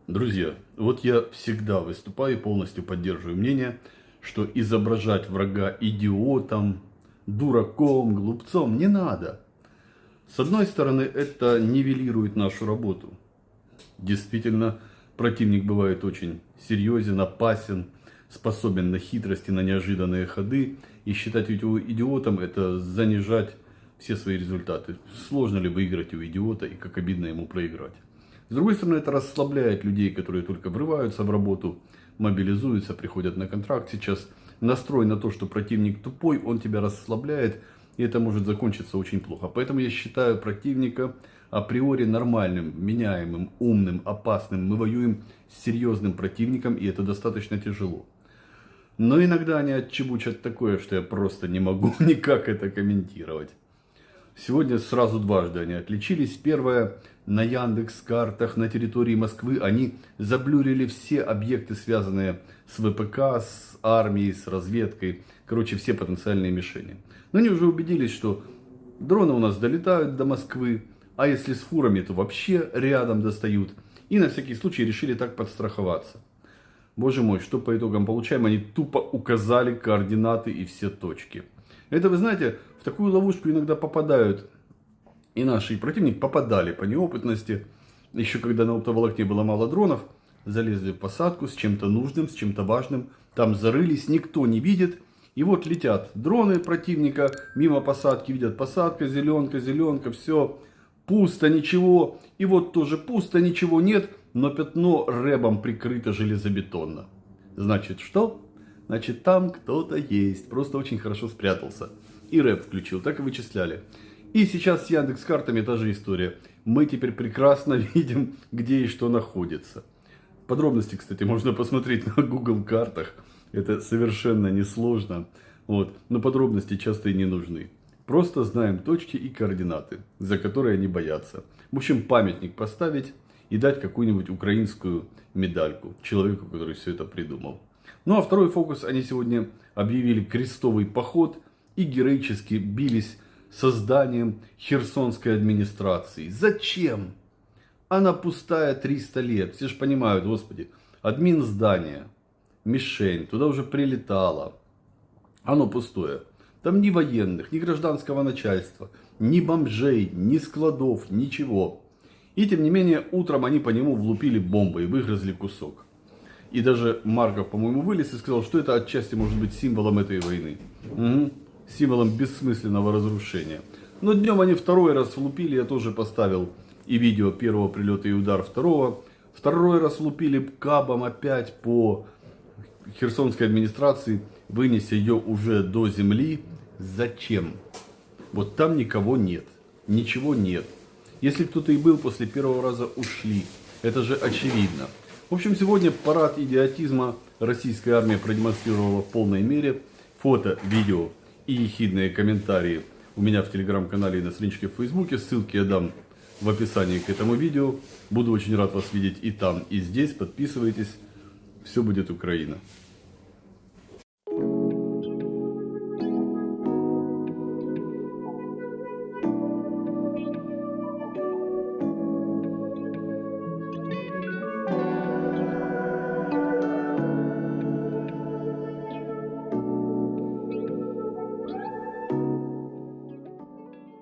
Друзья, вот я всегда выступаю и полностью поддерживаю мнение, что изображать врага идиотом, дураком, глупцом не надо. С одной стороны, это нивелирует нашу работу. Действительно, противник бывает очень серьезен, опасен, способен на хитрости, на неожиданные ходы. И считать его идиотом — это занижать все свои результаты. Сложно ли выиграть у идиота и как обидно ему проиграть. С другой стороны, это расслабляет людей, которые только врываются в работу, мобилизуются, приходят на контракт. Сейчас настрой на то, что противник тупой, он тебя расслабляет, и это может закончиться очень плохо. Поэтому я считаю противника априори нормальным, меняемым, умным, опасным. Мы воюем с серьезным противником, и это достаточно тяжело. Но иногда они отчебучат такое, что я просто не могу никак это комментировать. Сегодня сразу дважды они отличились. Первое, на Яндекс.Картах на территории Москвы они заблюрили все объекты, связанные с ВПК, с армией, с разведкой. Короче, все потенциальные мишени. Но они уже убедились, что дроны у нас долетают до Москвы, а если с фурами, то вообще рядом достают. И на всякий случай решили так подстраховаться. Боже мой, что по итогам получаем? Они тупо указали координаты и все точки. Это, вы знаете, в такую ловушку иногда попадают, и наши противники попадали по неопытности. Еще когда на оптоволокне было мало дронов, залезли в посадку с чем-то нужным, с чем-то важным. Там зарылись, никто не видит. И вот летят дроны противника, мимо посадки видят посадка, зеленка, все. Пусто, ничего. И вот тоже пусто, ничего нет, но пятно рэбом прикрыто железобетонно. Значит что? Значит, там кто-то есть. Просто очень хорошо спрятался. И рэп включил, так и вычисляли. И сейчас с Яндекс.Картами та же история. Мы теперь прекрасно видим, где и что находится. Подробности, кстати, можно посмотреть на Google картах. Это совершенно несложно. Вот. Но подробности часто и не нужны. Просто знаем точки и координаты, за которые они боятся. В общем, памятник поставить и дать какую-нибудь украинскую медальку человеку, который все это придумал. Ну а второй фокус, они сегодня объявили крестовый поход и героически бились со зданием Херсонской администрации. Зачем? Она пустая 300 лет. Все же понимают, господи, админ здания, мишень, туда уже прилетало. Оно пустое. Там ни военных, ни гражданского начальства, ни бомжей, ни складов, ничего. И тем не менее, утром они по нему влупили бомбы и выгрызли кусок. И даже Марков, по-моему, вылез и сказал, что это отчасти может быть символом этой войны. Угу. Символом бессмысленного разрушения. Но днем они второй раз влупили, я тоже поставил и видео первого прилета и удар второго. Второй раз влупили кабом опять по Херсонской администрации, вынеся ее уже до земли. Зачем? Вот там никого нет, ничего нет. Если кто-то и был, после первого раза ушли. Это же очевидно. В общем, сегодня парад идиотизма российская армия продемонстрировала в полной мере. Фото, видео и ехидные комментарии у меня в телеграм-канале и на страничке в фейсбуке. Ссылки я дам в описании к этому видео. Буду очень рад вас видеть и там, и здесь. Подписывайтесь. Все будет Украина.